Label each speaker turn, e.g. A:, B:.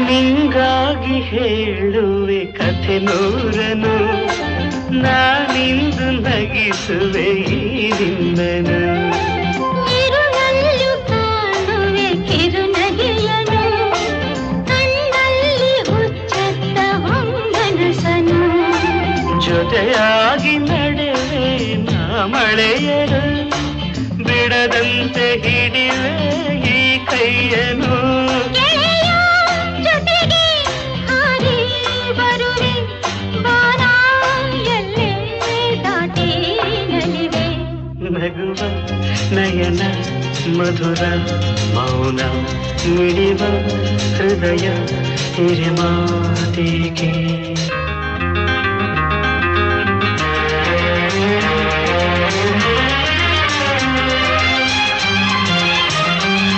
A: ನಿಂಗಾಗಿ ಹೇಳುವೆ ಕಥೆ ನೂರನು ನಾನಿಂದು ನಗಿಸುವೆ ಈ ನಿನ್ನನು
B: ಇರುಳಲ್ಲೂ ಕಾಣುವೆ ಕಿರುನಗೆಯನು ಕಣ್ಣಲ್ಲಿ ಹುಚ್ಚತ್ತ ಹೊಂಗನಸನು
A: ಜೊತೆಯಾಗಿ ನಡೆವೆ ನಾ ಮಳೆಯರು ಬಿಡದಂತೆ ಹಿಡಿವೆ ಈ ಕೈಯನು ನಗುವ ನಯನ ಮಧುರ ಮೌನ ಮಿಡಿವ ಹೃದಯ ಹಿರಿಮಾತಿಗೆ